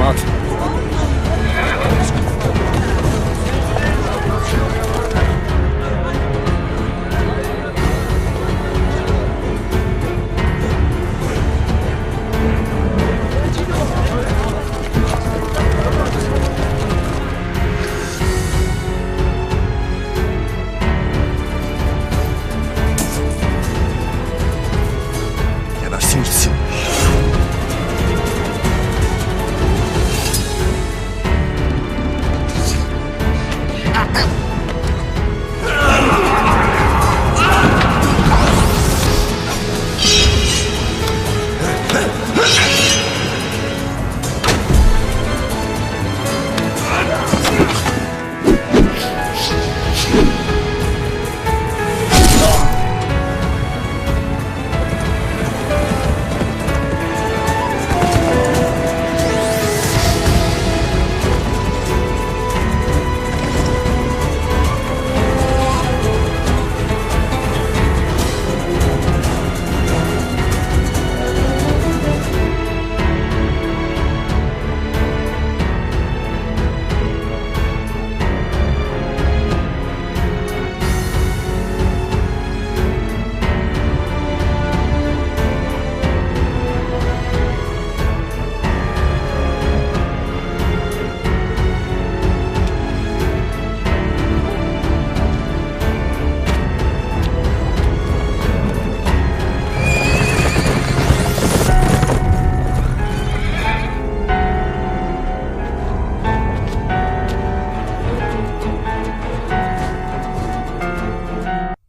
الصالونات. Gebersin gitsin.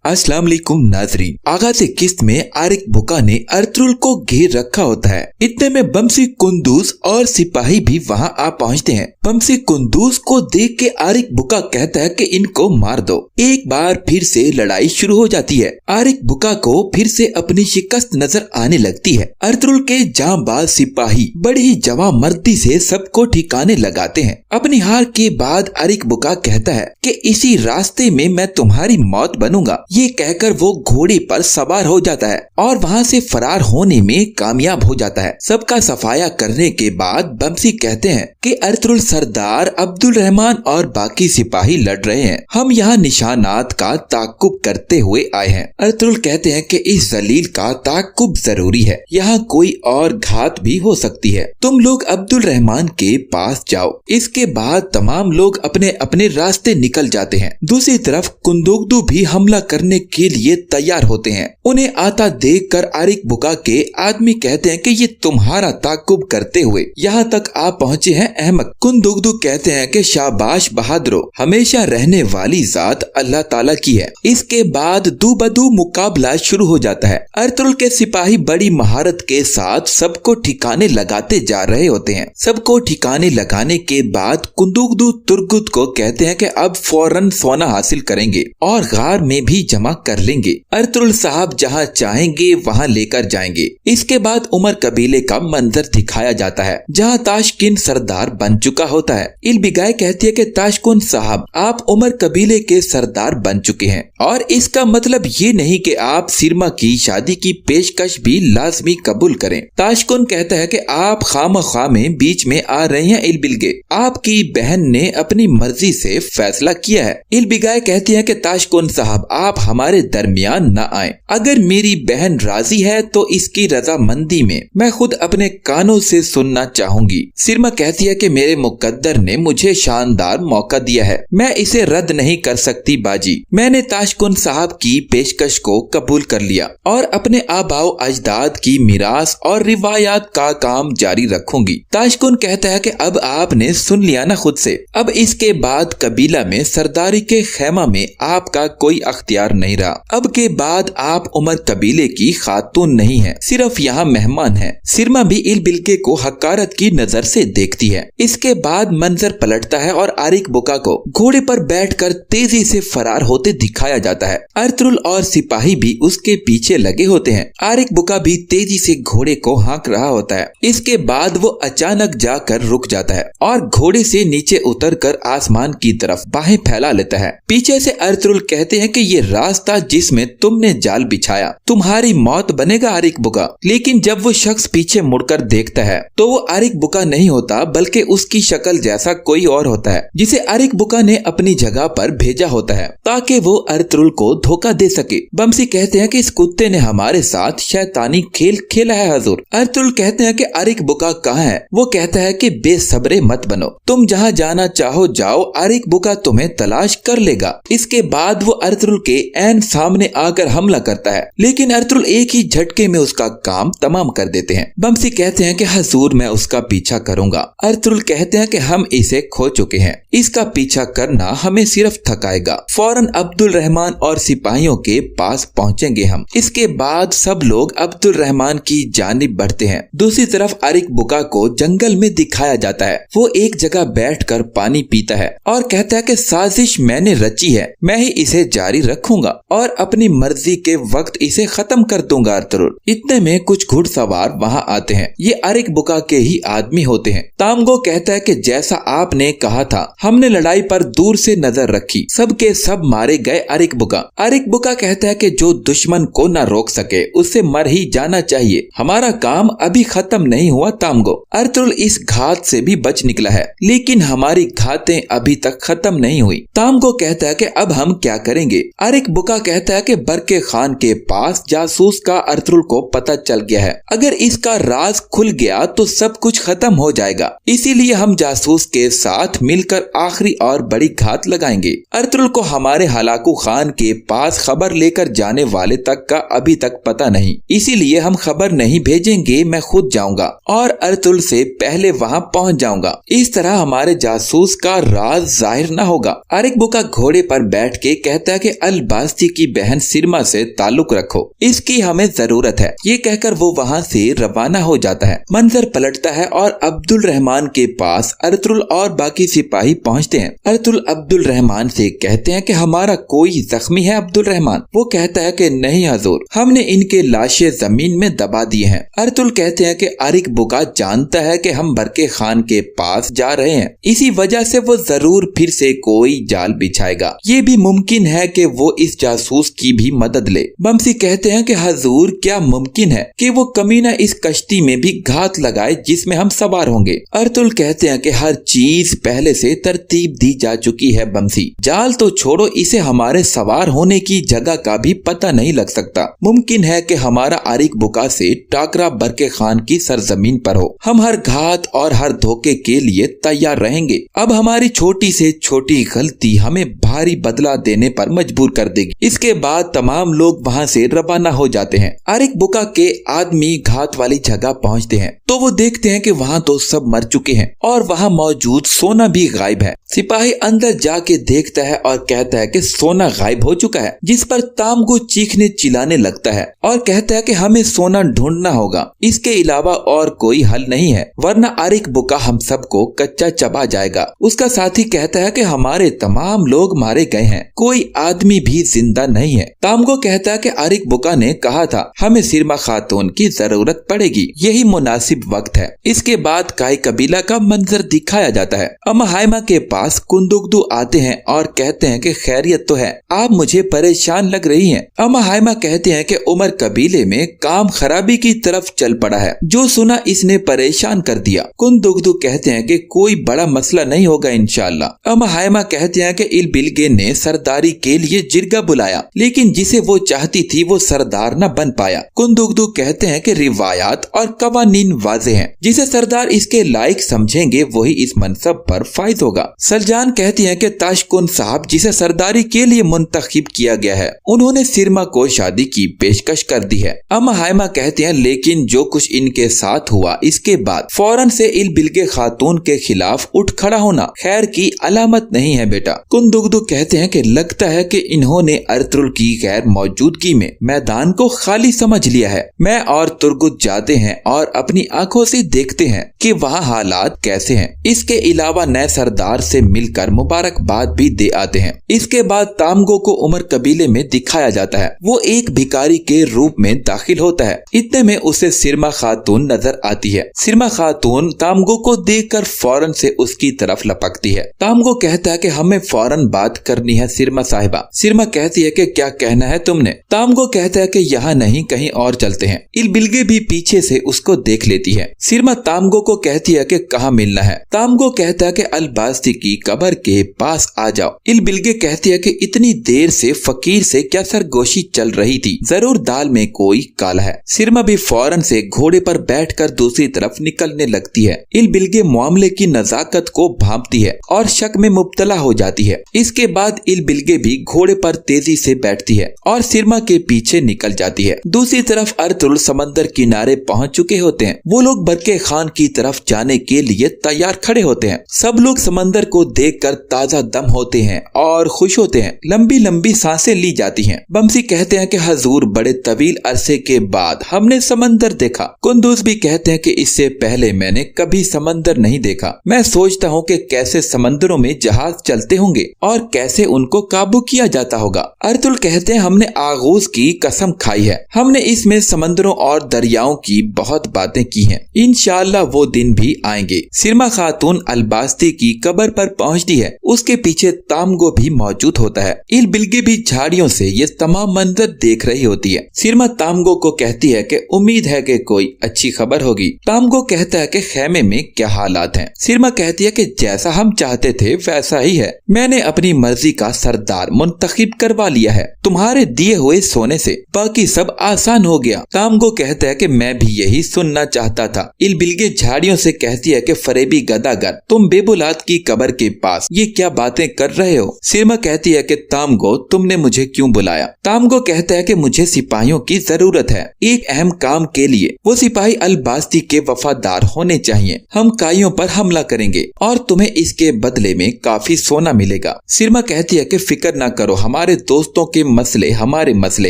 अस्सलाम वालेकुम नाज़रीन। आगाज़ किस्त में आरिक बुका ने अर्तुगरुल को घेर रखा होता है। इतने में बमसी कुंदूज और सिपाही भी वहां आ पहुंचते हैं। बमसी कुंदूज को देख के आरिक बुका कहता है कि इनको मार दो। एक बार फिर से लड़ाई शुरू हो जाती है। आरिक बुका को फिर से अपनी शिकस्त नजर आने लगती है। अर्तुगरुल के जांबाज सिपाही बड़ी ही जवामर्दी से सबको ठिकाने लगाते हैं। अपनी हार के बाद आरिक बुका कहता है कि इसी रास्ते में मैं तुम्हारी मौत बनूंगा। ये कहकर वो घोड़े पर सवार हो जाता है और वहाँ से फरार होने में कामयाब हो जाता है। सबका सफाया करने के बाद बमसी कहते हैं कि अर्तुगरुल सरदार अब्दुल रहमान और बाकी सिपाही लड़ रहे हैं। हम यहाँ निशानात का ताकुब करते हुए आए हैं। अर्तुगरुल कहते हैं कि इस जलील का ताकुब जरूरी है। यहाँ कोई और घात भी हो सकती है। तुम लोग अब्दुल रहमान के पास जाओ। इसके बाद तमाम लोग अपने अपने रास्ते निकल जाते हैं। दूसरी तरफ कुंदुगदू भी हमला करने के लिए तैयार होते हैं। उन्हें आता देखकर आरिक बुका के आदमी कहते हैं कि ये तुम्हारा ताकुब करते हुए यहाँ तक आ पहुँचे हैं अहमक। कुंदुगदू कहते हैं कि शाबाश बहादुरो, हमेशा रहने वाली जात अल्लाह ताला की है। इसके बाद दू बदू मुकाबला शुरू हो जाता है। अर्तुगरुल के सिपाही बड़ी महारत के साथ सबको ठिकाने लगाते जा रहे होते हैं। सबको ठिकाने लगाने के बाद कुंदुगदू तुर्गुत को कहते हैं कि अब फौरन सोना हासिल करेंगे और गार में भी जमा कर लेंगे। अर्तुगरुल साहब जहाँ चाहेंगे वहाँ लेकर जाएंगे। इसके बाद उमर कबीले का मंजर दिखाया जाता है जहाँ ताशकिन सरदार बन चुका होता है। इल्बिगाय कहती है कि ताशकुन साहब, आप उमर कबीले के सरदार बन चुके हैं और इसका मतलब ये नहीं कि आप सिरमा की शादी की पेशकश भी लाजमी कबूल करें। ताशकुन कहता है कि आप खामख्वाह में बीच में आ रहे हैं इल्बिलगे, आपकी बहन ने अपनी मर्जी से फैसला किया है। इल्बिगाय कहती है कि ताशकुन साहब, आप हमारे दरमियान न आए। अगर मेरी बहन राजी है तो इसकी रजामंदी में मैं खुद अपने कानों से सुनना चाहूंगी। सिरमा कहती है कि मेरे मुकद्दर ने मुझे शानदार मौका दिया है, मैं इसे रद्द नहीं कर सकती बाजी। मैंने ताशकुन साहब की पेशकश को कबूल कर लिया और अपने आबाओ अजदाद की मिरास और रिवायात का काम जारी रखूंगी। ताशकुन कहता है कि अब आपने सुन लिया ना खुद से, अब इसके बाद कबीला में सरदारी के खेमा में आपका कोई अख्तियार नहीं रहा। अब के बाद आप उमर कबीले की खातून नहीं है, सिर्फ यहाँ मेहमान है। सिरमा भी इल्बिलगे को हकारत की नजर से देखती है। इसके बाद मंजर पलटता है और आरिक बुका को घोड़े पर बैठकर तेजी से फरार होते दिखाया जाता है। अर्तुगरुल और सिपाही भी उसके पीछे लगे होते हैं। आरिक बुका भी तेजी से घोड़े को हाँक रहा होता है। इसके बाद वो अचानक जाकर रुक जाता है और घोड़े से नीचे उतरकर आसमान की तरफ बाहें फैला लेता है। पीछे से अर्तुगरुल कहते हैं कि ये राह रास्ता जिसमें तुमने जाल बिछाया, तुम्हारी मौत बनेगा आरिक बुका। लेकिन जब वो शख्स पीछे मुड़कर देखता है तो वो आरिक बुका नहीं होता बल्कि उसकी शक्ल जैसा कोई और होता है, जिसे आरिक बुका ने अपनी जगह पर भेजा होता है ताकि वो अर्तुगरुल को धोखा दे सके। बमसी कहते हैं कि इस कुत्ते ने हमारे साथ शैतानी खेल खेला है हजूर। अर्तुगरुल कहते हैं कि आरिक बुका कहाँ है? वो कहता है कि बेसब्रे मत बनो, तुम जहाँ जाना चाहो जाओ, आरिक बुका तुम्हें तलाश कर लेगा। इसके बाद वो अर्तुगरुल के ऐन सामने आकर हमला करता है, लेकिन अर्तुगरुल एक ही झटके में उसका काम तमाम कर देते हैं। बमसी कहते हैं कि हजूर मैं उसका पीछा करूंगा। अर्तुगरुल कहते हैं कि हम इसे खो चुके हैं, इसका पीछा करना हमें सिर्फ थकाएगा। फौरन अब्दुल रहमान और सिपाहियों के पास पहुंचेंगे हम। इसके बाद सब लोग अब्दुल रहमान की जानिब बढ़ते हैं। दूसरी तरफ आरिक बुका को जंगल में दिखाया जाता है। वो एक जगह बैठकर पानी पीता है और कहता है कि साजिश मैंने रची है, मैं ही इसे जारी रखूंगा और अपनी मर्जी के वक्त इसे खत्म कर दूंगा अर्तुगरुल। इतने में कुछ घुड़सवार वहां आते हैं। ये आरिक बुका के ही आदमी होते हैं। तामगो कहता है कि जैसा आपने कहा था, हमने लड़ाई पर दूर से नजर रखी, सब के सब मारे गए आरिक बुका। आरिक बुका कहता है कि जो दुश्मन को न रोक सके उससे मर ही जाना चाहिए, हमारा काम अभी खत्म नहीं हुआ तामगो। अर्तुगरुल इस घात से भी बच निकला है, लेकिन हमारी घातें अभी तक खत्म नहीं हुई। तामगो कहता है कि अब हम क्या करेंगे? आरिक बुका कहता है कि बरके खान के पास जासूस का अर्तुगरुल को पता चल गया है, अगर इसका राज खुल गया तो सब कुछ खत्म हो जाएगा, इसीलिए हम जासूस के साथ मिलकर आखिरी और बड़ी घात लगाएंगे। अर्तुगरुल को हमारे हलाकू खान के पास खबर लेकर जाने वाले तक का अभी तक पता नहीं, इसीलिए हम खबर नहीं भेजेंगे, मैं खुद जाऊंगा और अर्तुगरुल से पहले वहां पहुंच जाऊंगा। इस तरह हमारे जासूस का राज जाहिर न होगा। आरिक बुका घोड़े पर बैठ के कहता है कि अल-बास्ती की बहन सिरमा से ताल्लुक रखो, इसकी हमें जरूरत है। ये कहकर वो वहाँ से रवाना हो जाता है। मंजर पलटता है और अब्दुल रहमान के पास अर्तुगरुल और बाकी सिपाही पहुँचते हैं। अर्तुगरुल अब्दुल रहमान से कहते हैं कि हमारा कोई जख्मी है अब्दुल रहमान? वो कहता है कि नहीं हजूर, हमने इनके लाशें जमीन में दबा दिए हैं। अर्तुगरुल कहते हैं कि आरिक बुका जानता है कि हम बरके खान के पास जा रहे हैं, इसी वजह से वो जरूर फिर से कोई जाल बिछाएगा। ये भी मुमकिन है कि वो इस जासूस की भी मदद ले। बमसी कहते हैं कि हजूर क्या मुमकिन है कि वो कमीना इस कश्ती में भी घात लगाए जिसमें हम सवार होंगे? अर्तुगरुल कहते हैं कि हर चीज पहले से तरतीब दी जा चुकी है बमसी, जाल तो छोड़ो, इसे हमारे सवार होने की जगह का भी पता नहीं लग सकता। मुमकिन है कि हमारा आरिक बुका से टाकरा बरके खान की सरजमीन पर हो। हम हर घात और हर धोखे के लिए तैयार रहेंगे। अब हमारी छोटी से छोटी गलती हमें भारी बदला देने पर मजबूर कर देगी। इसके बाद तमाम लोग वहाँ से रवाना हो जाते हैं। आरिक बुका के आदमी घात वाली जगह पहुँचते हैं तो वो देखते हैं कि वहाँ तो सब मर चुके हैं और वहाँ मौजूद सोना भी गायब है। सिपाही अंदर जाके देखता है और कहता है कि सोना गायब हो चुका है, जिस पर तामगो चीखने चिल्लाने लगता है और कहता है कि हमें सोना ढूंढना होगा, इसके अलावा और कोई हल नहीं है, वरना आरिक बुका हम सबको कच्चा चबा जाएगा। उसका साथी कहता है कि हमारे तमाम लोग मारे गए हैं, कोई आदमी भी जिंदा नहीं है। तामगो कहता है कि आरिक बुका ने कहा था हमें सिरमा खातून की जरूरत पड़ेगी, यही मुनासिब वक्त है। इसके बाद काई कबीला का मंजर दिखाया जाता है। अम्मा हाइमा के पास कुंदुगदू आते हैं और कहते हैं कि खैरियत तो है, आप मुझे परेशान लग रही हैं। अम्मा हाइमा कहते हैं कि उमर कबीले में काम खराबी की तरफ चल पड़ा है, जो सुना इसने परेशान कर दिया। कुंदुगदू कहते हैं कि कोई बड़ा मसला नहीं होगा इंशाअल्लाह। अम्मा हाइमा कहते हैं कि इल बिलगे ने सरदारी के लिए जिरगा बुलाया, लेकिन जिसे वो चाहती थी वो सरदार न बन पाया। कुंदुगदू कहते हैं कि रिवायात और कवानीन वाजे हैं, जिसे सरदार इसके लायक समझेंगे वही इस मनसब पर फायद होगा। सलजान कहती हैं कि ताशकुन साहब जिसे सरदारी के लिए मुंतखब किया गया है, उन्होंने सिरमा को शादी की पेशकश कर दी है। अम्मा हाइमा कहते हैं लेकिन जो कुछ इनके साथ हुआ इसके बाद फौरन से इल बिलगे खातून के खिलाफ उठ खड़ा होना खैर की अलामत नहीं है बेटा। कुंदुगदू कहते हैं कि लगता है कि इन्होंने अर्तुगरुल की गैर मौजूदगी में मैदान को खाली समझ लिया है। मैं और तुर्गुत जाते हैं और अपनी आंखों से देखते हैं कि वहाँ हालात कैसे हैं। इसके अलावा नए सरदार से मिलकर मुबारकबाद भी दे आते हैं। इसके बाद तामगो को उमर कबीले में दिखाया जाता है। वो एक भिखारी के रूप में दाखिल होता है। इतने में उसे सिरमा खातून नजर आती है। सिरमा खातून तामगो को देखकर फौरन से उसकी तरफ लपकती है। तामगो कहता है कि हमें फौरन बात करनी है सिरमा साहिबा। सिरमा कहती है कि क्या कहना है तुमने। तामगो कहता है कि यहाँ नहीं, कहीं और चलते हैं। इलबिल्गे भी पीछे से उसको देख लेती है। सिरमा तामगो को कहती है कि कहाँ मिलना है। तामगो कहता है कि अलबास्ती की कब्र के पास आ जाओ। इलबिल्गे कहती है कि इतनी देर से फकीर से क्या सरगोशी चल रही थी, जरूर दाल में कोई काला है। सिरमा भी फौरन से घोड़े पर बैठकर दूसरी तरफ निकलने लगती है। इलबिल्गे मामले की नजाकत को भांपती है और शक में मुब्तला हो जाती है। इसके बाद इलबिल्गे भी घोड़े पर तेजी से बैठती है और सिरमा के पीछे निकल जाती है। दूसरी तरफ अर्तुल समंदर किनारे पहुंच चुके होते हैं। वो लोग बरके खान की तरफ जाने के लिए तैयार खड़े होते हैं। सब लोग समंदर को देखकर ताजा दम होते हैं और खुश होते हैं। लंबी लंबी सांसें ली जाती हैं। बमसी कहते हैं कि हजूर, बड़े तवील अरसे के बाद हमने समंदर देखा। कुंदूज भी कहते हैं कि इससे पहले मैंने कभी समंदर नहीं देखा। मैं सोचता हूँ कि कैसे समंदरों में जहाज चलते होंगे और कैसे उनको काबू किया जाता होगा। अर्तुल कहते हैं हमने आगूज की कसम खाई है। हमने इसमें समंदरों और दरियाओं की बहुत बातें की हैं। इंशाअल्लाह वो दिन भी आएंगे। सिरमा खातून अलबास्ती की कब्र पर पहुंचती है। उसके पीछे तामगो भी मौजूद होता है। इलबिल्गे भी झाड़ियों से ये तमाम मंजर देख रही होती है। सिरमा तामगो को कहती है कि उम्मीद है कि कोई अच्छी खबर होगी। तामगो कहता है कि खेमे में क्या हालात हैं। सिरमा कहती है कि जैसा हम चाहते थे वैसा ही है। मैंने अपनी मर्जी का सरदार मुंतखब करवा लिया है। तुम्हारे दिए हुए सोने से बाकी सब आसान हो गया। तामगो कहता है कि मैं भी यही सुनना चाहता था। इलबिल्गे झाड़ियों से कहती है कि फरेबी गदागर, तुम बेबुलाद की कब्र के पास ये क्या बातें कर रहे हो। सिरमा कहती है कि तामगो, तुमने मुझे क्यों बुलाया। तामगो कहता है कि मुझे सिपाहियों की जरूरत है एक अहम काम के लिए। वो सिपाही अलबास्ती के वफादार होने चाहिए। हम काइयों पर हमला करेंगे और तुम्हें इसके बदले में काफी सोना मिलेगा। सिरमा कहती है कि फिक्र न करो, हमारे दोस्तों के मसले हमारे मसले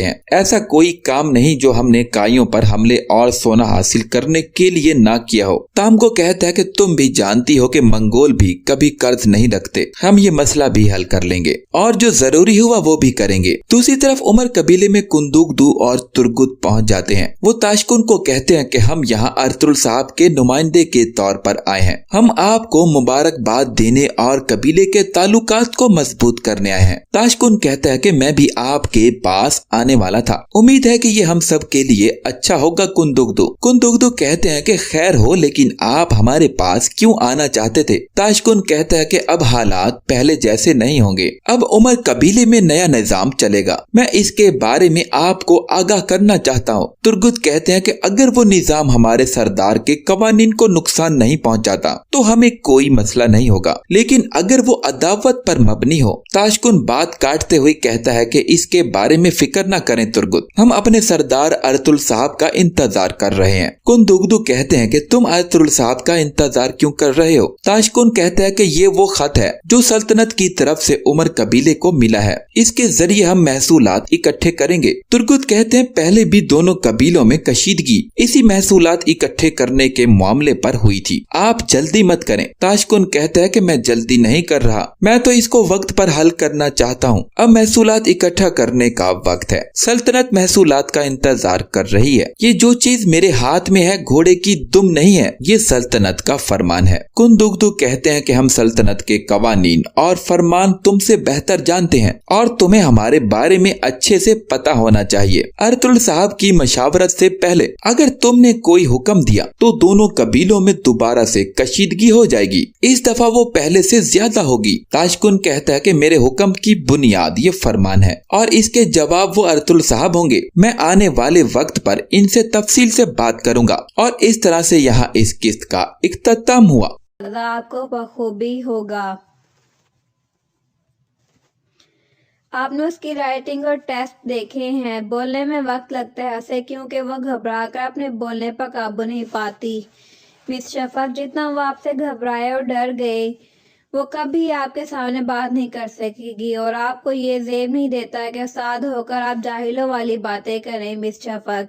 हैं। ऐसा कोई काम नहीं जो हमने काइयों पर हमले और सोना हासिल करने के लिए ना किया हो। तामगो कहता है कि तुम भी जानती हो कि मंगोल भी कभी कर्ज नहीं रखते। हम ये मसला भी हल कर लेंगे और जो जरूरी हुआ वो भी करेंगे। दूसरी तरफ उमर कबीले में कुंदुगदू और तुर्गुत पहुंच जाते हैं। वो ताशकुन को कहते हैं कि हम यहाँ अर्तुल साहब के नुमाइंदे के तौर पर आए हैं। हम आपको मुबारकबाद देने और कबीले के ताल्लुकात को मजबूत करने आए हैं। ताशकुन कहता है कि मैं भी आपके पास आने वाला था। उम्मीद है कि ये हम सब के लिए अच्छा होगा। कुंदुगदू कहते हैं कि खैर हो, लेकिन आप हमारे पास क्यों आना चाहते थे। ताशकुन कहता है कि अब हालात पहले जैसे नहीं होंगे। अब उमर कबीले में नया निजाम चलेगा। मैं इसके बारे में आपको आगाह करना चाहता हूँ। तुर्गुत कहते हैं कि अगर वो निजाम हमारे सरदार के कवानीन को नुकसान नहीं पहुँचाता तो हमें कोई मसला नहीं होगा, लेकिन अगर वो अदावत पर मबनी हो। ताशकुन बात काटते हुए कहता है कि इसके बारे में फिक्र न करें तुर्गुत, हम अपने सरदार अर्तुल साहब का इंतजार कर रहे हैं। कुंदुगदू कहते हैं कि तुम अर्तुल साहब का इंतजार क्यों कर रहे हो। ताशकुन कहता है कि ये वो खत है जो सल्तनत की तरफ से उमर कबीले को मिला है। इसके जरिए हम महसूलात इकट्ठे करेंगे। तुर्गुत कहते हैं पहले भी दोनों कबीलों में कशीदगी इसी महसूलात इकट्ठे करने के मामले पर हुई थी। आप जल्दी मत करें। ताशकुन कहता है कि मैं जल्दी नहीं कर रहा, मैं तो इसको वक्त पर हल करना चाहता हूँ। अब महसूलात इकट्ठा करने का वक्त है। सल्तनत महसूलात का इंतजार कर रही है। ये जो चीज मेरे हाथ में है घोड़े की दुम नहीं है, ये सल्तनत का फरमान है। कुंदुगदू कहते हैं कि हम सल्तनत के कवानीन और फरमान तुमसे बेहतर जानते हैं और तुम्हें हमारे बारे में अच्छे से पता होना चाहिए। अर्तुल साहब की मशावरत से पहले अगर तुमने कोई हुक्म दिया तो दोनों कबीलों में दोबारा से कशीदगी हो जाएगी। इस दफा वो पहले से ज्यादा होगी। ताशकुन कहता है कि मेरे हुक्म की बुनियाद ये फरमान है और इसके जवाब वो अर्तुल साहब होंगे। मैं आने वाले वक्त पर इनसे तफसील से बात करूंगा। और इस तरह से यहाँ इस किस्त का इख्तिताम हुआ। आपको बखूबी होगा। आपने उसकी राइटिंग और टेस्ट देखे हैं। बोलने में वक्त लगता है उसे, क्योंकि वो घबरा कर अपने बोलने पर काबू नहीं पाती। मिस शफक, जितना वो आपसे घबराए और डर गए, वो कभी आपके सामने बात नहीं कर सकेगी और आपको ये ज़ेब नहीं देता है कि उस्ताद होकर आप जाहिलों वाली बातें करें। मिस शफक,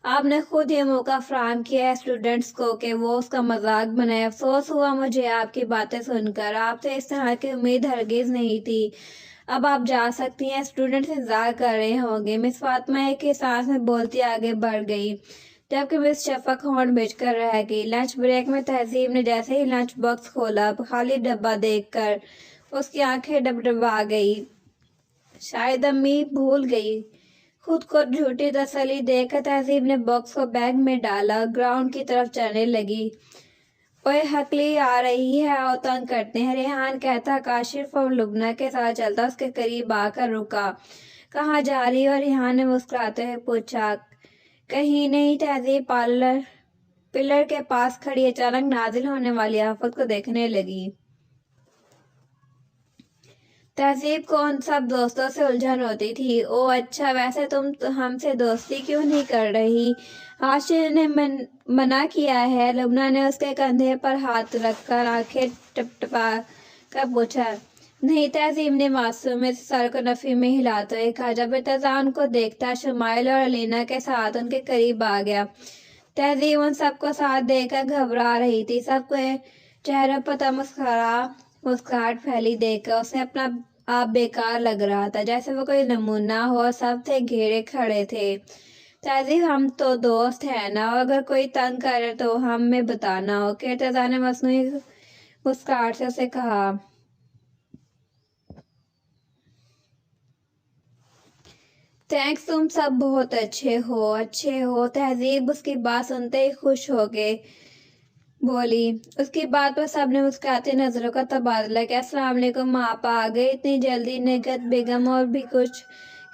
आपने खुद ये मौका फराहम किया है स्टूडेंट्स को कि वो उसका मजाक बनाए। अफसोस हुआ मुझे आपकी बातें सुनकर। आपसे इस तरह की उम्मीद हरगिज़ नहीं थी। अब आप जा सकती हैं, स्टूडेंट्स इंतजार कर रहे होंगे। मिस फातिमा एक ही सांस में बोलती आगे बढ़ गई, जबकि मिस शफक होंठ बेचकर रह गई। लंच ब्रेक में तहजीब ने जैसे ही लंच बॉक्स खोला, खाली डब्बा देखकर उसकी आंखें डबडबा गई। शायद अम्मी भूल गई। खुद को झूठी तसल्ली देकर तहजीब ने बॉक्स को बैग में डाला, ग्राउंड की तरफ चलने लगी। ओए हकली आ रही है, आओ तंग करते हैं, रेहान कहता काशिफ और लुबना के साथ चलता उसके करीब आकर रुका। कहाँ जा रही हो? रेहान ने मुस्कुराते हुए पूछा। कहीं नहीं। तहजीब पिलर के पास खड़ी अचानक नाजिल होने वाली आफत को देखने लगी। तहजीब को उन सब दोस्तों से उलझन होती थी। ओ अच्छा, वैसे तुम हमसे दोस्ती क्यों नहीं कर रही? हाशिम ने मना किया है। लुबना ने उसके कंधे पर हाथ रखकर आंखें टपटपा कर पूछा। नहीं। तहजीब ने मासूमियत से सर को नफी में हिलाते हुए कहा। जब इत्तेज़ान को देखता शुमाइल और अलीना के साथ उनके करीब आ गया। तहजीब उन सबको साथ देकर घबरा रही थी। सबके चेहरों पर मुस्कुराहट फैली देखकर उसे अपना आप बेकार लग रहा था, जैसे वो कोई नमूना हो। सब थे घेरे खड़े थे। तहजीब, हम तो दोस्त हैं ना, और अगर कोई तंग करे तो हमें बताना हो। इत्तेज़ा ने मसनूई मुस्कुराहट से उसे कहा। थैंक्स, तुम सब बहुत अच्छे हो। तहजीब उसकी बात सुनते ही खुश हो गए बोली। उसकी बात पर सबने मुस्कुराती नजरों का तबादला किया। अस्सलाम वालेकुम, आप आ गए इतनी जल्दी? निगहत बेगम और भी कुछ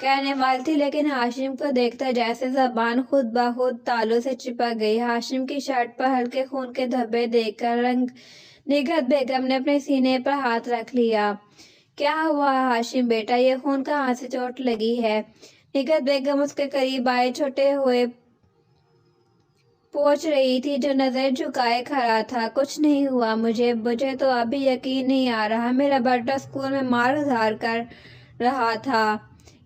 कहने वाली थी, लेकिन हाशिम को देखता जैसे ज़बान खुद ब खुद तालू से चिपक गई। हाशिम की शर्ट पर हल्के खून के धब्बे देखकर निगहत बेगम ने अपने सीने पर हाथ रख लिया। क्या हुआ हाशिम बेटा, ये खून कहाँ से चोट लगी है? निगहत बेगम उसके करीब आए, छोटे हुए पहुंच रही थी, जो नजर झुकाए खड़ा था। कुछ नहीं हुआ मुझे तो अभी यकीन नहीं आ रहा। मेरा बेटा स्कूल में मार धार कर रहा था।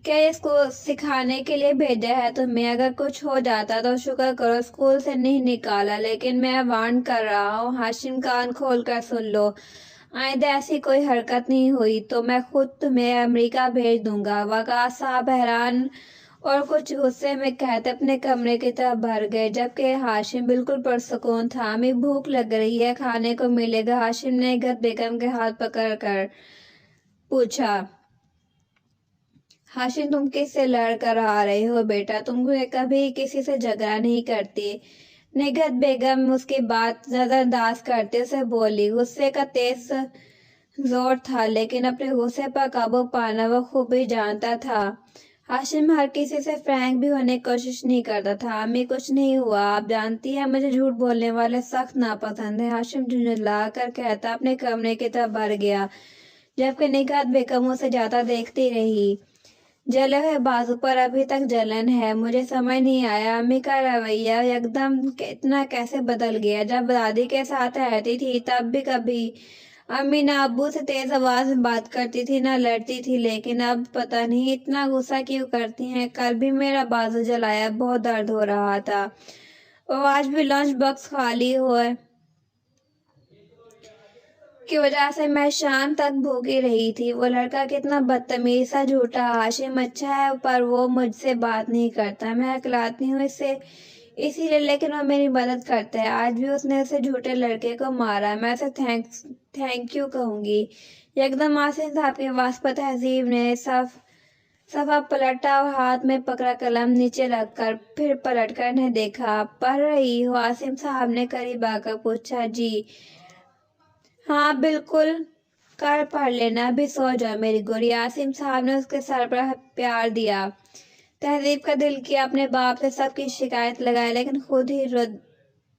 क्या इसको सिखाने के लिए भेजा है तुम्हें? अगर कुछ हो जाता तो शुक्र करो स्कूल से नहीं निकाला, लेकिन मैं वार्न कर रहा हूँ। हाशिम, कान खोल कर सुन लो, आइंदा ऐसी कोई हरकत नहीं हुई तो मैं खुद तुम्हें अमेरिका भेज दूंगा। वकास साहब हैरान और कुछ गुस्से में कहते अपने कमरे की तरफ भर गए, जबकि हाशिम बिल्कुल पुरसुकून था। हमें भूख लग रही है, खाने को मिलेगा? हाशिम ने निगहत बेगम के हाथ पकड़ कर पूछा। हाशिम, तुम किससे लड़ कर आ रहे हो बेटा? तुम कभी किसी से झगड़ा नहीं करती। निगहत बेगम उसकी बात नजरअंदाज करते उसे बोली। गुस्से का तेज जोर था, लेकिन अपने गुस्से पर काबू पाना वो खूब ही जानता था। हाशिम हर किसी से फ्रैंक भी होने की कोशिश नहीं करता था। हमें कुछ नहीं हुआ, आप जानती हैं मुझे झूठ बोलने वाले सख्त नापसंद है। हाशिम झुंझला कर कहता अपने कमरे की तरफ बढ़ गया, जबकि निगहत बेगम उसे जाता देखती रही। जले हुए बाजू पर अभी तक जलन है। मुझे समझ नहीं आया अम्मी का रवैया एकदम इतना कैसे बदल गया। जब दादी के साथ रहती थी तब भी कभी अम्मी ना अब्बू से तेज आवाज में बात करती थी, ना लड़ती थी, लेकिन अब पता नहीं इतना गुस्सा क्यों करती हैं। कल भी मेरा बाजू जलाया, बहुत दर्द हो रहा था। और आज भी लंच बॉक्स खाली हुआ की वजह से मैं शाम तक भूखी रही थी। वो लड़का कितना बदतमीज सा झूठा। हाशिम अच्छा है, पर वो मुझसे बात नहीं करता। मैं अकलाती हूँ इससे इसीलिए, लेकिन वो मेरी मदद करता है। आज भी उसने उसे झूठे लड़के को मारा। मैं उसे थैंक यू कहूंगी। एकदम आसिम साहब के आवाज पर तहजीब ने सफा पलटा और हाथ में पकड़ा कलम नीचे रखकर फिर पलट कर ने देखा। पढ़ रही हो? आसिम साहब ने करीब आकर पूछा। जी हाँ बिल्कुल, कर पढ़ लेना, अभी सो जाओ मेरी गोरी। आसिम साहब ने उसके सर पर प्यार दिया। तहजीब का दिल किया अपने बाप से सबकी शिकायत लगाए, लेकिन खुद ही रद्द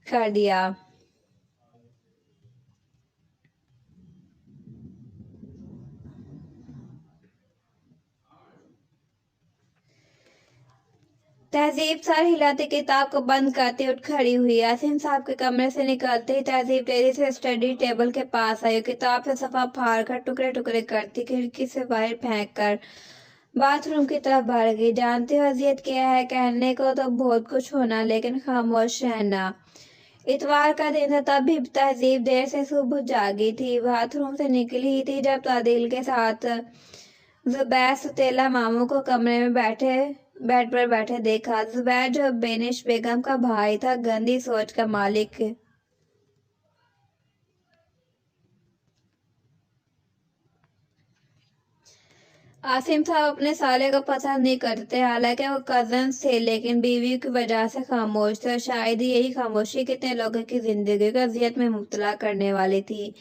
कर दिया। तहजीब सर हिलाती किताब को बंद करती उठ खड़ी हुई। आसिम साहब के कमरे से निकलते ही तहजीब तेजी से स्टडी टेबल के पास आई। किताब से सफा फाड़ कर टुकड़े टुकड़े करती खिड़की से बाहर फेंक कर बाथरूम की तरफ बढ़ गई। जानती हो अजियत क्या है? कहने को तो बहुत कुछ होना, लेकिन खामोश रहना। इतवार का दिन था, तब भी तहजीब देर से सुबह जागी थी। बाथरूम से निकली ही थी जब तादिल के साथ जुबैर सुतेला मामू को कमरे में बेड पर बैठे देखा। जुबैर जो बेनिश बेगम का भाई था, गंदी सोच का मालिक। आसिम साहब अपने साले को पसंद नहीं करते, हालांकि वो कजन्स थे, लेकिन बीवी की वजह से खामोश थे और शायद ही यही खामोशी कितने लोगों की जिंदगी को अजियत में मुब्तला करने वाली थी।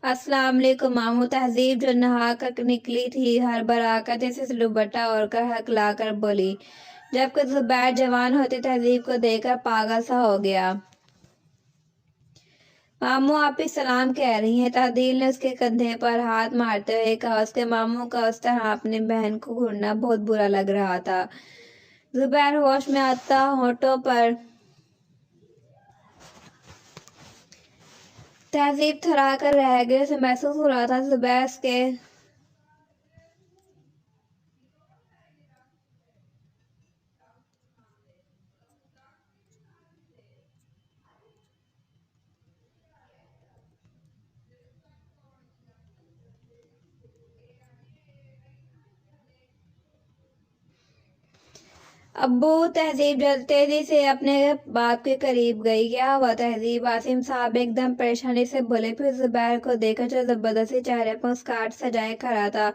अस्सलाम वालेकुम मामू। तहजीब जो नहा कर निकली थी हर बराकत से दुपट्टा ओढ़कर हकलाकर बोली, जबकि जुबैर जवान होती तहजीब को देखकर पागल सा हो गया। मामू आप ही सलाम कह रही हैं? तादील ने उसके कंधे पर हाथ मारते हुए कहा। उसके मामू का उस तरह अपनी बहन को घूरना बहुत बुरा लग रहा था। जुबैर होश में आता होठों पर तहजीब थरा कर रह गए। उसे महसूस हो रहा था जुबैर के अब्बू। तहजीब तेजी से अपने बाप के करीब गई। क्या हुआ तहजीब? आसिम साहब एकदम परेशानी से बोले, फिर जुबैर को देखा जो जबरदस्ती चेहरे पर मुस्कुराहट सजाए खड़ा था।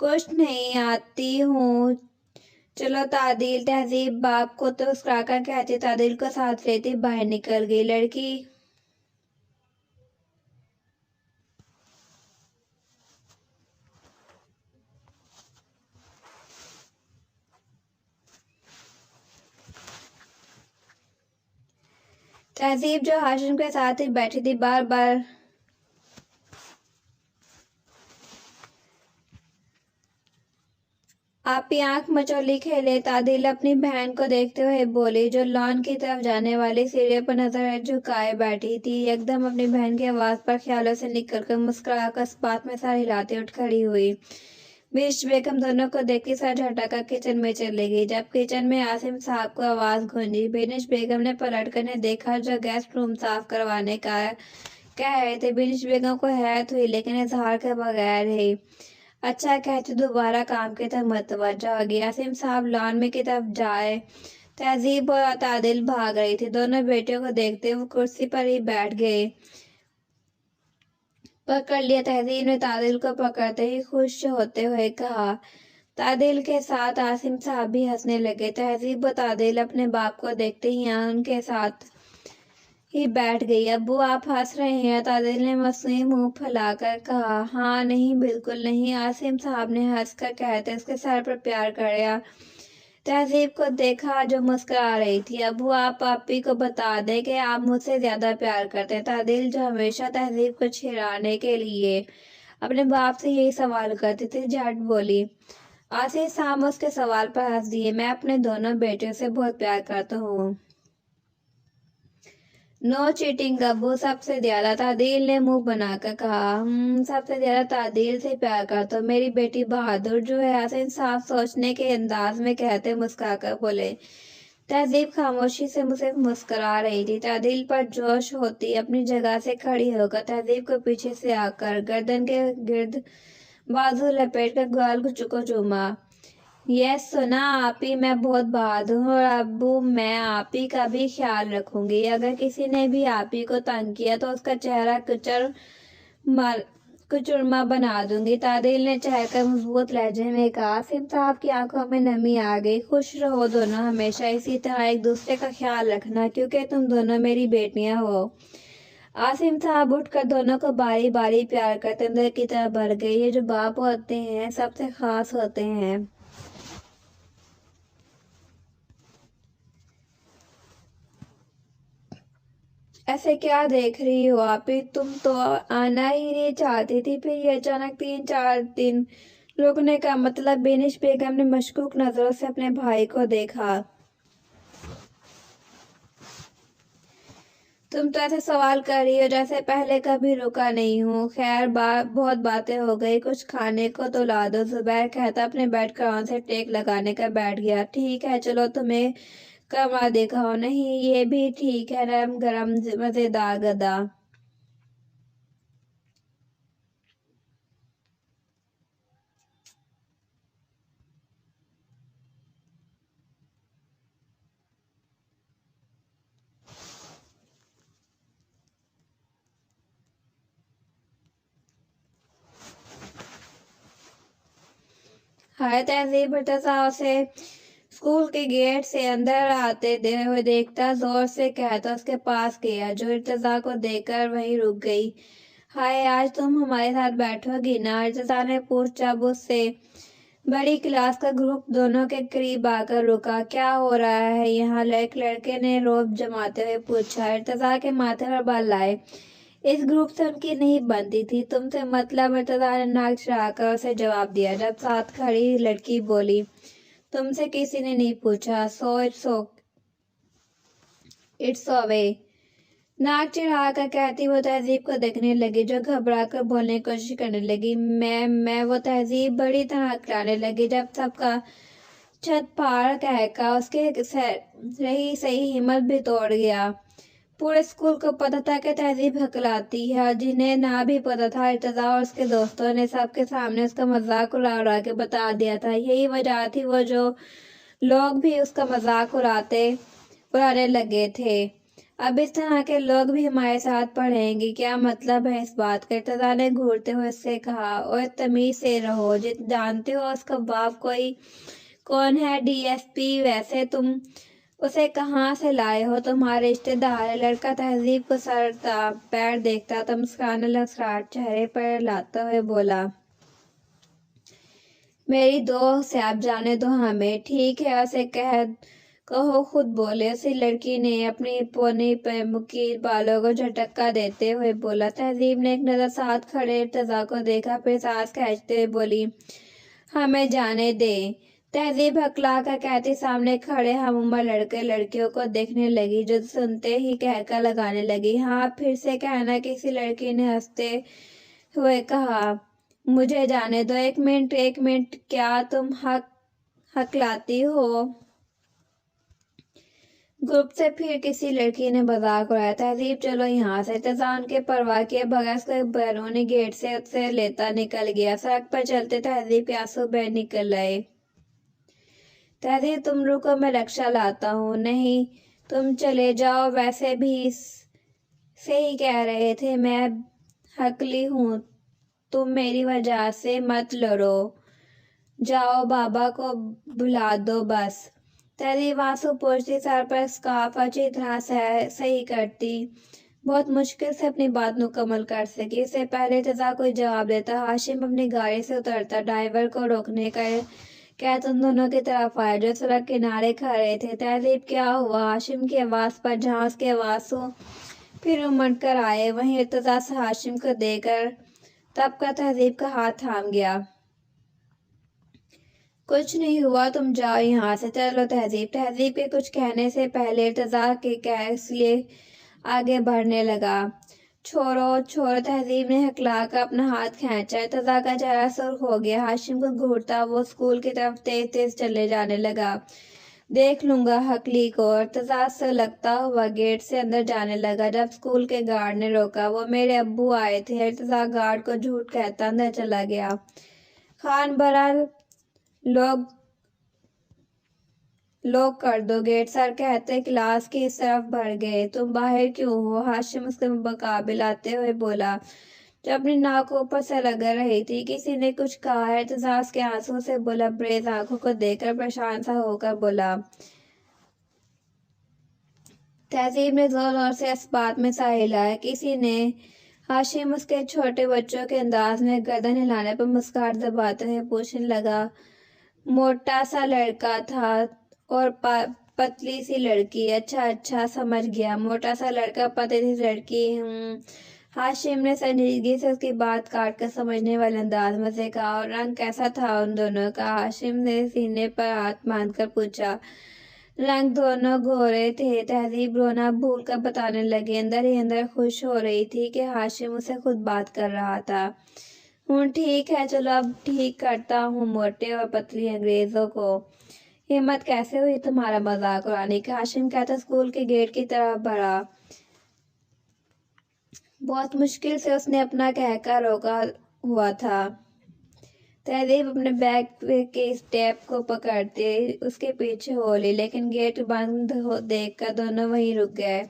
कुछ नहीं, आती हूँ। चलो तादील। तहजीब बाप को तो मुस्कुराकर कहती, तादील को साथ लेती बाहर निकल गई। लड़की तहजीब जो हाशिम के साथ ही बैठी थी बार बार आप ही आंख मचौली खेले। तादील अपनी बहन को देखते हुए बोली, जो लॉन की तरफ जाने वाली सीढ़ियों पर नजर झुकाए बैठी थी। एकदम अपनी बहन की आवाज पर ख्यालों से निकलकर मुस्कुराकर इस बात में सर हिलाते उठ खड़ी हुई। बिश बेगम दोनों को देखती सर झटका किचन में चली गई। जब किचन में आसिम साहब को आवाज गूंजी, बिनिश बेगम ने पलटकर ने देखा जो गेस्ट रूम साफ करवाने का कह रहे थे। बिनिश बेगम को हैरत हुई, लेकिन इजहार के बगैर ही अच्छा कहते दोबारा काम की तरफ मतवज्जा हो गई। आसिम साहब लॉन में की तरफ जाए। तहजीब और तादिल भाग रही थी। दोनों बेटियों को देखते वो कुर्सी पर ही बैठ गए। पकड़ लिया। तहजीब ने तादिल को पकड़ते ही खुश होते हुए कहा। तादिल के साथ आसिम साहब भी हंसने लगे। तहजीब और तादिल अपने बाप को देखते ही यहाँ उनके साथ ही बैठ गई। अब्बू आप हंस रहे हैं? तादिल ने मसूम मुंह फैलाकर कहा। हाँ नहीं, बिल्कुल नहीं, आसिम साहब ने हंसकर कहते उसके सर पर प्यार किया। तहजीब को देखा जो मुस्कुरा रही थी। अब्बू आप पापी को बता दें कि आप मुझसे ज्यादा प्यार करते हैं। तादिल जो हमेशा तहजीब को छिड़ाने के लिए अपने बाप से यही सवाल करती थी, झट बोली। आसिम साहब उसके सवाल पर हंस दिए। मैं अपने दोनों बेटियों से बहुत प्यार करता हूँ। नो चीटिंग अब्बू, सबसे ज्यादा। तादील ने मुंह बनाकर कहा। सबसे ज्यादा तादील से प्यार करता हूँ। मेरी बेटी बहादुर जो है, आसिम साहब सोचने के अंदाज में कहते मुस्कुराकर बोले। तहजीब खामोशी से मुझे मुस्कुरा रही थी। तादील पर जोश होती अपनी जगह से खड़ी होकर तहजीब को पीछे से आकर गर्दन के गिर्द बाजू लपेट कर गाल को चूमा। यस सुना आप ही, मैं बहुत बहादुर हूँ और अब्बू मैं आप ही का भी ख्याल रखूंगी। अगर किसी ने भी आप ही को तंग किया तो उसका चेहरा मार कुचुरमा बना दूंगी। तादिल ने चहकर मजबूत लहजे में कहा। आसिम साहब की आंखों में नमी आ गई। खुश रहो दोनों, हमेशा इसी तरह एक दूसरे का ख्याल रखना, क्योंकि तुम दोनों मेरी बेटियां हो। आसिम साहब उठकर दोनों को बारी बारी प्यार करते अंदर की तरफ बढ़ गए। ये जो बाप होते हैं सबसे खास होते हैं। ऐसे क्या देख रही हो आप ही? तुम तो आना ही नहीं चाहती थी, फिर ये अचानक 3-4 दिन रुकने का मतलब? बेनिश बेगम ने मशकूक नजरों से अपने भाई को देखा। तुम तो ऐसे सवाल कर रही हो जैसे पहले कभी रुका नहीं हूँ। खैर बहुत बातें हो गई, कुछ खाने को तो ला दो। जुबैर कहता अपने बेड क्राउन से टेक लगाने का बैठ गया। ठीक है चलो, तुम्हें कमरा दिखाओ। नहीं ये भी ठीक है, नरम गरम मजेदार गदा। हाय तहजीब इर्तजा उसे स्कूल के गेट से अंदर आते हुए देखता, जोर से कहता उसके पास गया, जो इर्तजा को देखकर वहीं रुक गई। हाय आज तुम हमारे साथ बैठोगी ना? इर्तजा ने पूछा। जब उससे बड़ी क्लास का ग्रुप दोनों के करीब आकर रुका। क्या हो रहा है यहाँ? एक लड़के ने रौब जमाते हुए पूछा। इर्तजा के माथे पर बाल आए। इस ग्रुप से उनकी नहीं बनती थी। तुमसे मतलब? इर्तजा ने नाक चढ़ाकर उसे जवाब दिया। जब साथ खड़ी लड़की बोली, तुमसे किसी ने नहीं पूछा। It's away. नाक चढ़ाकर कहती वो तहजीब को देखने लगी, जो घबरा कर बोलने की कोशिश करने लगी। मैं वो तहजीब बड़ी तरह कराने लगी। जब सबका छत फाड़ कहका उसके रही सही हिम्मत भी तोड़ गया। पूरे स्कूल को पता था कि तहजीब हकलाती है, और जिन्हें ना भी पता था, इर्तजा और उसके दोस्तों ने सबके सामने उसका मजाक उड़ा उड़ा के बता दिया था। यही वजह थी वो जो लोग भी उसका मजाक उड़ाने लगे थे। अब इस तरह के लोग भी हमारे साथ पढ़ेंगे। क्या मतलब है इस बात का? इर्तजा ने घूरते हुए उससे कहा। और तमीज से रहो, जानते हो उसका बाप कौन है? डीएसपी। वैसे तुम उसे कहाँ से लाए हो? तुम्हारे रिश्तेदार है? लड़का तहजीब को सरता पैर देखता तो मुस्कुराहट चेहरे पर लाते हुए बोला, मेरी दोस्त है, आप जाने दो हमें। ठीक है उसे कहो खुद बोले। उसी लड़की ने अपनी पोनी पे मुकीर बालों को झटका देते हुए बोला। तहजीब ने एक नजर साथ खड़े इर्तजा को देखा, फिर सांस खींचते हुए बोली, हमें जाने दे। तहजीब हकला कर कहती सामने खड़े हम उम्र लड़के लड़कियों को देखने लगी, जो सुनते ही कहका लगाने लगी। हाँ फिर से कहना? किसी लड़की ने हंसते हुए कहा। मुझे जाने दो। एक मिनट, क्या तुम हकलाती हो? ग्रुप से फिर किसी लड़की ने मजाक उड़ाया। तहजीब चलो यहाँ से। इर्तजा उनके परवाह किए बगैर उसके बैरूनी गेट से उससे लेता निकल गया। सड़क पर चलते तहजीब के आंसू बह निकल आए। तहजीब तुम रुको, मैं रक्षा लाता हूँ। नहीं तुम चले जाओ, वैसे भी सही कह रहे थे, मैं हकली हूँ, तुम मेरी वजह से मत लड़ो। जाओ बाबा को बुला दो बस। तहजीब आंसू पोंछती, सर पर स्कार्फ अच्छी तरह से सही करती, बहुत मुश्किल से अपनी बात मुकम्मल कर सकी। इससे पहले इर्तजा कोई जवाब देता, हाशिम अपनी गाड़ी से उतरता, ड्राइवर को रोकने का कहता उन दोनों की तरफ आया जो सड़क किनारे खड़े थे। तहजीब क्या हुआ? हाशिम की आवाज पर जहाँ उसकी आवाज हो, फिर उमड़ कर आए। वहीं इर्तजा से हाशिम को देखकर तब का तहजीब का हाथ थाम गया। कुछ नहीं हुआ, तुम जाओ यहाँ से। चलो तहजीब के कुछ कहने से पहले इर्तजा के इसलिए आगे बढ़ने लगा। छोड़ो। तहजीब ने हकला कर अपना हाथ खींचा। इर्तजा का चेहरा सुर्ख हो गया। हाशिम को घूरता वो स्कूल की तरफ तेज तेज चले जाने लगा। देख लूंगा हकली को। इर्तजा से लगता हुआ गेट से अंदर जाने लगा। जब स्कूल के गार्ड ने रोका, वो मेरे अब्बू आए थे। इर्तजा गार्ड को झूठ कहता अंदर चला गया। खान बहरहाल लोग कर दो गेट। सर कहते क्लास की इस तरफ बढ़ गए। तुम बाहर क्यों हो? हाशिम उसके मुकाबिल आते हुए बोला, जो अपनी नाक ऊपर से लगा रही थी। किसी ने कुछ कहा है? इर्तजाज के आंसू से बोला, ब्रेज आंखों को देखकर परेशान सा होकर बोला। तहजीब ने जोर जोर से इस बात में सा हिलाया। किसी ने? हाशिम उसके छोटे बच्चों के अंदाज में गर्दन हिलाने पर मुस्कुराहट दबाते हुए पूछने लगा। मोटा सा लड़का था और पतली सी लड़की। अच्छा समझ गया, मोटा सा लड़का पतली सी लड़की। हाशिम ने संजीदगी से उसकी बात काट कर समझने वाले अंदाज में से कहा। और रंग कैसा था उन दोनों का? हाशिम ने सीने पर हाथ बांधकर पूछा। रंग दोनों गोरे थे। तहजीब रोना भूल कर बताने लगी। अंदर ही अंदर खुश हो रही थी कि हाशिम उसे खुद बात कर रहा था। ठीक है, चलो अब ठीक करता हूँ मोटे और पतली अंग्रेजों को। हिम्मत कैसे हुई तुम्हारा मजाक उड़ाने की? हाशिम कहता स्कूल के गेट की तरफ बढ़ा। बहुत मुश्किल से उसने अपना कहकर रोका हुआ था। तहजीब अपने बैग के स्टेप को पकड़ते उसके पीछे हो ली, लेकिन गेट बंद हो देखकर दोनों वहीं रुक गए।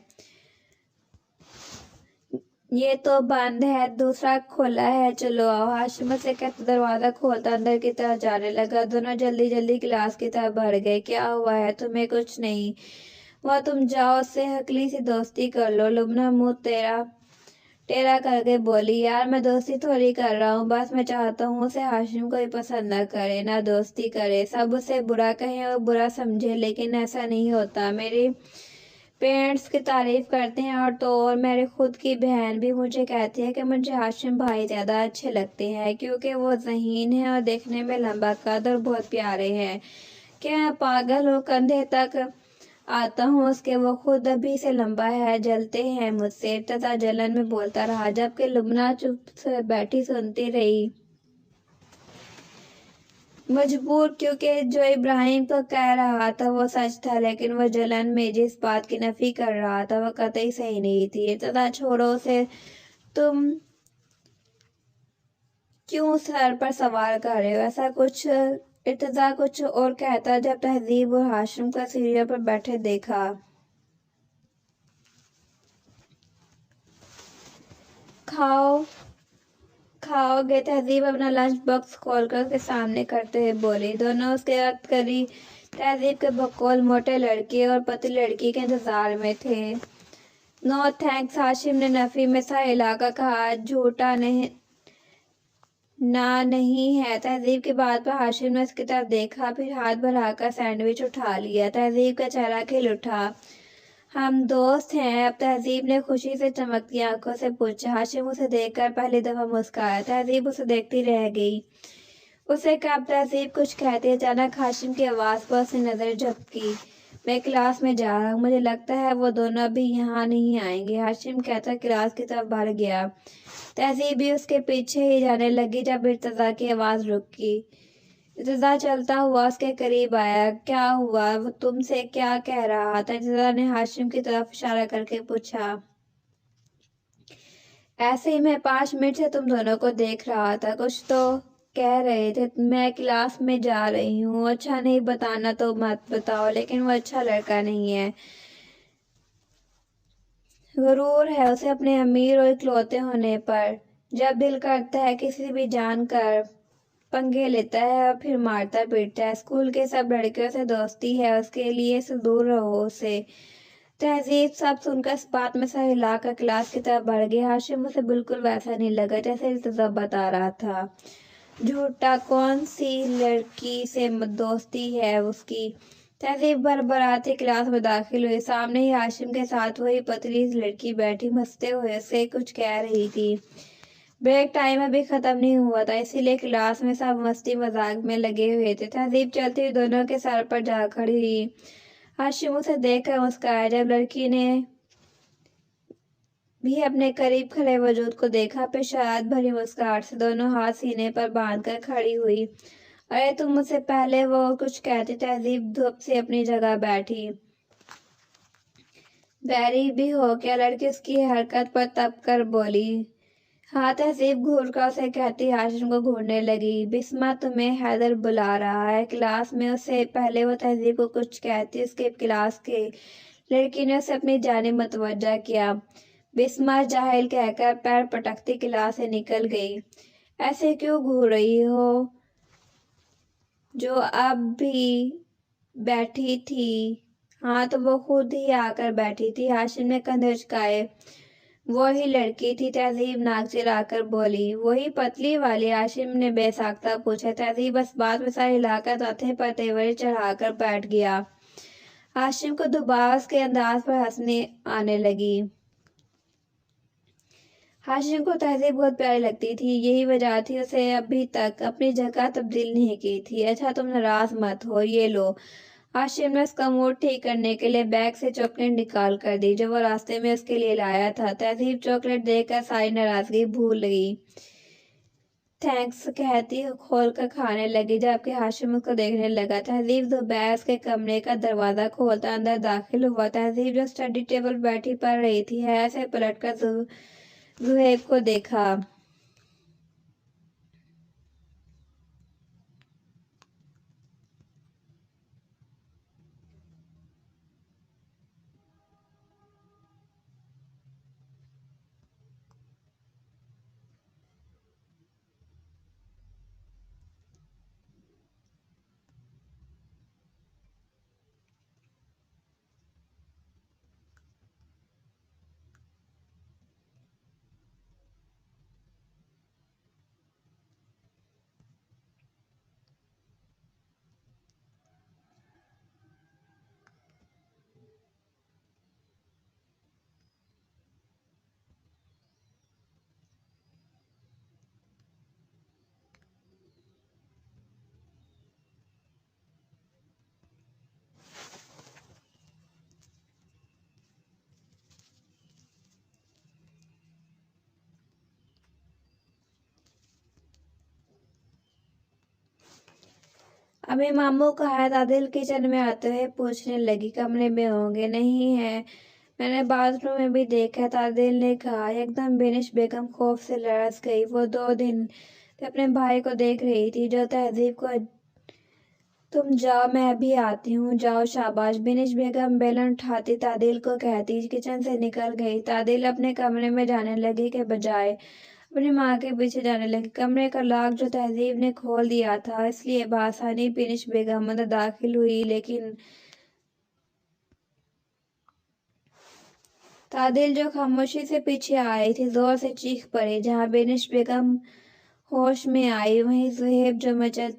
ये तो बंद है, दूसरा खुला है, चलो आओ। हाशिम से कहते दरवाजा खोलता अंदर की तरफ जाने लगा। दोनों जल्दी जल्दी क्लास की तरफ बढ़ गए। क्या हुआ है तुम्हें? कुछ नहीं। वह तुम जाओ, उससे हकली सी दोस्ती कर लो। लुबना मुंह तेरा टेढ़ा करके बोली, यार मैं दोस्ती थोड़ी कर रहा हूँ, बस मैं चाहता हूँ उसे हाशिम कोई पसंद न करे, ना दोस्ती करे, सब उसे बुरा कहें और बुरा समझे, लेकिन ऐसा नहीं होता। मेरे पेरेंट्स की तारीफ करते हैं और तो और मेरे खुद की बहन भी मुझे कहती है कि मुझे हाशिम भाई ज़्यादा अच्छे लगते हैं, क्योंकि वो ज़हीन है और देखने में लंबा कद और बहुत प्यारे हैं। क्या मैं पागल हूँ? कंधे तक आता हूँ उसके, वो खुद अभी से लंबा है। जलते हैं मुझसे, तथा जलन में बोलता रहा, जबकि लुबना चुप से बैठी सुनती रही, मजबूर, क्योंकि जो इब्राहिम को कह रहा था वो सच था, लेकिन वो जलन में जिस बात की नफी कर रहा था वो कतई सही नहीं थी। तथा छोड़ो उसे, तुम क्यों सर पर सवार कर रहे हो? ऐसा कुछ इर्तजा कुछ और कहता जब तहजीब और हाशिम का सीढ़ियों पर बैठे देखा। खाओ खाओगे? तहजीब अपना लंच बॉक्स खोलकर उसके सामने करते हुए बोली। दोनों उसके वक्त करी तहजीब के बकौल मोटे लड़के और पतली लड़की के इंतजार में थे। नो थैंक्स, हाशिम ने नफी में सा हिलाकर कहा। झूठा नहीं, ना नहीं है। तहजीब की बात पर हाशिम ने उसकी तरफ देखा, फिर हाथ बढ़ाकर सैंडविच उठा लिया। तहजीब का चेहरा खिल उठा। हम दोस्त हैं अब? तहजीब ने खुशी से चमकती आंखों से पूछा। हाशिम उसे देखकर पहली दफा मुस्कुराया। तहजीब उसे देखती रह गई। उसे कब तहजीब कुछ कहती, अचानक हाशिम की आवाज पर उसने नजर झपकी। मैं क्लास में जा रहा हूँ, मुझे लगता है वो दोनों अभी यहाँ नहीं आएंगे। हाशिम कहता क्लास की तरफ बढ़ गया। तहजीब भी उसके पीछे ही जाने लगी जब इर्तजा की आवाज रुकी। इर्तजा चलता हुआ उसके करीब आया। क्या हुआ? वो तुमसे क्या कह रहा था? इर्तजा ने हाशिम की तरफ इशारा करके पूछा। ऐसे ही मैं 5 मिनट से तुम दोनों को देख रहा था, कुछ तो कह रहे थे। मैं क्लास में जा रही हूँ। अच्छा नहीं बताना तो मत बताओ, लेकिन वो अच्छा लड़का नहीं है। गुरूर है उसे अपने अमीर और इकलौते होने पर। जब दिल करता है किसी भी जान कर पंगे लेता है और फिर मारता पीटता है। स्कूल के सब लड़कियों से दोस्ती है उसके लिए, से दूर रहो उसे। तहजीब सब सुनकर इस बात में सर हिलाकर क्लास की तरफ बढ़ गई। हाशिम उसे बिल्कुल वैसा नहीं लगा जैसे इर्तजा बता रहा था। झूठा? कौन सी लड़की से दोस्ती है उसकी? तहजीब भरभराती क्लास में दाखिल हुई। सामने ही हाशिम के साथ वही पतली सी लड़की बैठी हंसते हुए उसे कुछ कह रही थी। ब्रेक टाइम अभी खत्म नहीं हुआ था, इसीलिए क्लास में सब मस्ती मजाक में लगे हुए थे। तहजीब चलती हुई दोनों के सर पर जा खड़ी हुई। हाशिम उसे देखकर मुस्कुराया। जब लड़की ने भी अपने करीब खड़े वजूद को देखा, फिर शरारत भरी मुस्कुराहट से दोनों हाथ सीने पर बांधकर खड़ी हुई। अरे तुम मुझसे पहले, वो कुछ कहती। तहजीब धूप से अपनी जगह बैठी। बैरी भी हो क्या? लड़की उसकी हरकत पर तप कर बोली। हाँ, तहजीब घूर कर उसे कहती हाशिम को घूरने लगी। बिस्मा, तुम्हें हैदर बुला रहा है क्लास में। उससे पहले वो तहजीब को कुछ कहती, उसके क्लास के लड़की ने उसे अपनी जानिब मुतवज्जा किया। बिस्मा जाहिल कहकर पैर पटकती क्लास से निकल गई। ऐसे क्यों घूर रही हो? जो अब भी बैठी थी। हाँ, तो वो खुद ही आकर बैठी थी। हाशिम ने कंधे उचकाए। वो ही लड़की थी। तहजीब नाक चिराकर बोली। वही पतली वाली? हाशिम ने बेसाख्ता पूछा। तहजीब बस बात में सर हिलाकर माथे पर तेवरी चढ़ाकर बैठ गया। हाशिम को दोबारा के अंदाज पर हंसने आने लगी। हाशिम को तहजीब बहुत प्यारी लगती थी, यही वजह थी उसे अभी तक अपनी जगह तब्दील नहीं की थी। अच्छा तुम नाराज मत हो, ये लो। हाशिम ने उसका मूड ठीक करने के लिए बैग से चॉकलेट निकाल कर दी जो वो रास्ते में उसके लिए लाया था। तहजीब चॉकलेट देखकर सारी नाराजगी भूल गई। थैंक्स कहती खोल कर खाने लगी, जबकि हाशिम उसको देखने लगा। तहजीब दोपहर उसके कमरे का दरवाजा खोलता अंदर दाखिल हुआ। तहजीब जो स्टडी टेबल बैठी पढ़ रही थी, ऐसे पलटकर जुहैब को देखा। अभी मामू कहाँ है? तादिल किचन में आते हुए पूछने लगी। कमरे में होंगे। नहीं है, मैंने बाथरूम में भी देखा, तादिल ने कहा। एकदम बेनिश बेगम खौफ से लरस गई। वो 2 दिन से अपने भाई को देख रही थी, जो तहजीब को। तुम जाओ, मैं अभी आती हूँ। जाओ, शाबाश। बिनिश बेगम बेलन उठाती तादिल को कहती किचन से निकल गई। तादिल अपने कमरे में जाने लगी के बजाय अपनी माँ के पीछे जाने लगी। कमरे का लॉक जो तहजीब ने खोल दिया था, इसलिए बआसानी बिनिश बेगम अंदर दाखिल हुई, लेकिन तादिल जो खामोशी से पीछे आई थी, जोर से चीख पड़ी। जहाँ बिनिश बेगम होश में आई, वहीं सुहेब जो मचल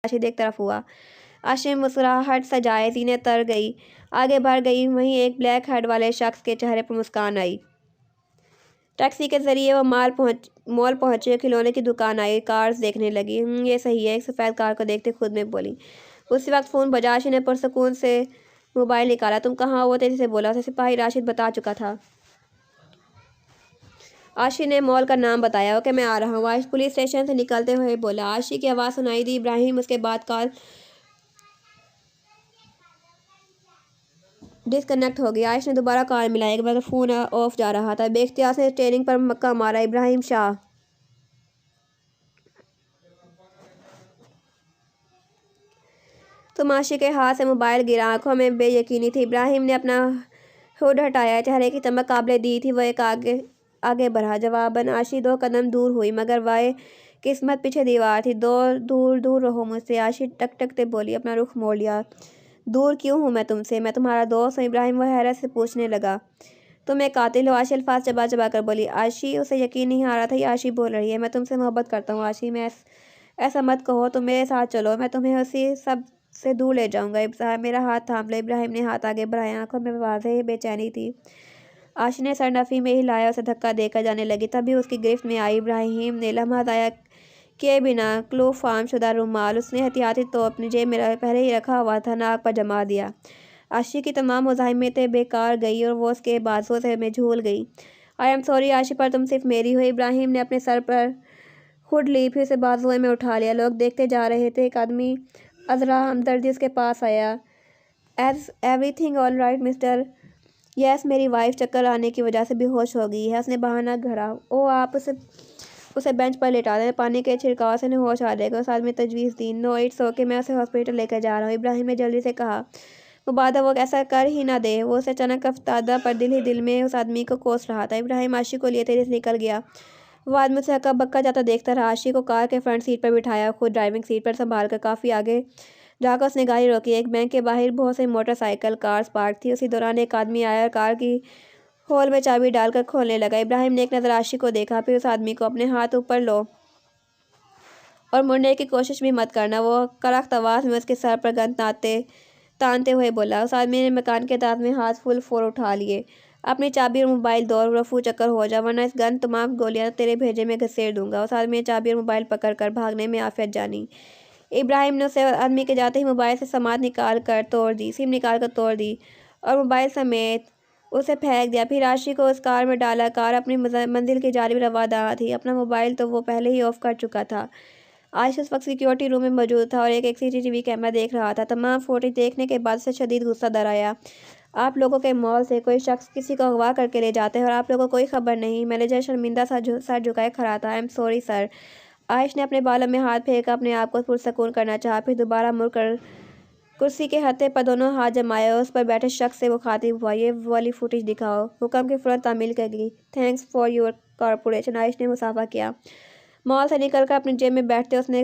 राशिद एक तरफ हुआ। आशिम मुस्कुराहट सजाए सीने तर गई, आगे बढ़ गई। वहीं एक ब्लैक हेड वाले शख्स के चेहरे पर मुस्कान आई। टैक्सी के जरिए वो मॉल पहुंचे। खिलौने की दुकान आई, कार्स देखने लगी। ये सही है, एक सफ़ेद कार को देखते खुद में बोली। उसी वक्त फ़ोन बजा। आशी ने पुरसकून से मोबाइल निकाला। तुम कहाँ हो? वो तेजी से बोला। उसे सिपाही राशिद बता चुका था। आशी ने मॉल का नाम बताया। ओके, मैं आ रहा हूँ। आज पुलिस स्टेशन से निकलते हुए बोला। आशी की आवाज़ सुनाई दी इब्राहिम। उसके बाद कॉल डिस्कनेक्ट हो गया। आयश ने दोबारा कॉल मिलाई मगर फ़ोन ऑफ जा रहा था। बेख्तियार से स्टीयरिंग पर मक्का मारा। इब्राहिम शाह। तो आशी के हाथ से मोबाइल गिरा। आंखों में बेयकीनी थी। इब्राहिम ने अपना हुड हटाया। चेहरे की चमक काबिले दी थी। वह एक आगे बढ़ा। जवाबन आशी 2 कदम दूर हुई, मगर वाह किस्मत, पीछे दीवार थी। दूर दूर रहो मुझसे, आशी टक टक से बोली। अपना रुख मोड़ लिया। दूर क्यों हूँ मैं तुमसे? मैं तुम्हारा दोस्त हूँ। इब्राहिम वह हैरत से पूछने लगा। तुम एक कातिल हो? आशी अल्फाज चबा चबा कर बोली। आशी उसे यकीन नहीं आ रहा था, ये आशी बोल रही है। मैं तुमसे मोहब्बत करता हूँ आशी। मैं ऐसा मत कहो। तुम मेरे साथ चलो, मैं तुम्हें उसी सब से दूर ले जाऊंगा। इब्राहिम मेरा हाथ थाम लो। इब्राहिम ने हाथ आगे बढ़ाया। आंखों में वाज़ेह बेचैनी थी। आशी ने सर नफ़ी में हिलाया। उसे धक्का देकर जाने लगी। तभी उसकी गिरफ्त में आई। इब्राहिम ने लम्हा ज़ाया किए बिना क्लोफ फार्म शुदा रुमाल उसने एहतियाती तौर अपनी जेब में पहले ही रखा हुआ था, नाक पर जमा दिया। आशी की तमाम मुज़ाहिमतें बेकार गई और वो उसके बाजों से में झूल गई। आई एम सॉरी आशी, पर तुम सिर्फ मेरी हो। इब्राहिम ने अपने सर पर हुड ली, फिर उसे बाजुओं में उठा लिया। लोग देखते जा रहे थे। एक आदमी अजरा हमदर्दी उसके पास आया। Is everything all right mister? Yes, मेरी वाइफ चक्कर आने की वजह से बेहोश हो गई है। उसने बहाना घड़ा। ओ, आप उसे बेंच पर लेटा दें, पानी के छिड़काव से होश आ जाएगा। उस आदमी ने तजवीज़ दी। नो, इट्स ओके, मैं उसे हॉस्पिटल लेकर जा रहा हूँ। इब्राहिम ने जल्दी से कहा। मुबादा वो ऐसा कर ही ना दे। वो उसे अचानक अफ्तादा, पर दिल ही दिल में उस आदमी को कोस रहा था। इब्राहिम आशी को लिए तेजी से निकल गया। वो आदमी उसे हक्का बक्का जाता देखता रहा। आशी को कार के फ्रंट सीट पर बिठाया, खुद ड्राइविंग सीट पर संभाल कर काफ़ी आगे जाकर उसने गाड़ी रोकी। एक बैंक के बाहर बहुत से मोटरसाइकिल कार्स पार्क थी। उसी दौरान एक आदमी आया और कार की होल में चाबी डालकर खोलने लगा। इब्राहिम ने एक नज़र आशी को देखा, फिर उस आदमी को। अपने हाथ ऊपर लो और मुड़ने की कोशिश भी मत करना, वो करख्त आवाज़ में उसके सर पर गन तानते हुए बोला। उस आदमी ने मकान के दांत में हाथ फुल फोर उठा लिए। اپنی چابی اور موبائل دو اور رفو چکر ہو جا، ورنہ اس گن تمام گولیاں تیرے بھیجے میں گھسیٹ دوں گا۔ اس آدمی نے چابی اور موبائل پکڑ کر بھاگنے میں عافیت جانی۔ ابراہیم نے اسے آدمی کے جاتے ہی موبائل سے سماعت نکال کر توڑ دی اور موبائل سمیت اسے پھینک دیا۔ پھر عاشق کو اس کار میں ڈالا۔ کار اپنی منزل کی جانب روادار تھی۔ اپنا موبائل تو وہ پہلے ہی آف کر چکا تھا۔ عاشق اس وقت سیکیورٹی روم میں موجود تھا اور ایک CCTV کیمرہ دیکھ رہا تھا۔ تمام فوٹیج دیکھنے کے بعد اسے شدید غصہ در آیا۔ آپ لوگوں کے مال سے کوئی شخص کسی کو اغوا کر کے لے جاتا ہے اور آپ لوگوں کو کوئی خبر نہیں۔ مینیجر شرمندہ سر جھکائے کھڑا تھا۔ "I'm sorry sir." عائش نے اپنے بالوں میں ہاتھ پھیر کر اپنے آپ کو پرسکون کرنا چاہا، پھر دوبارہ مڑ کر کرسی کے ہتھے پر دونوں ہاتھ جمائے اور اس پر بیٹھے شخص سے مخاطب ہوا۔ "یہ والی فوٹیج دکھاؤ." حکم کی فوراً تعمیل کی گئی۔ "Thanks for your cooperation." Aish نے مصافحہ کیا۔ مال سے نکل کر اپنی جیب میں بیٹھتے اس نے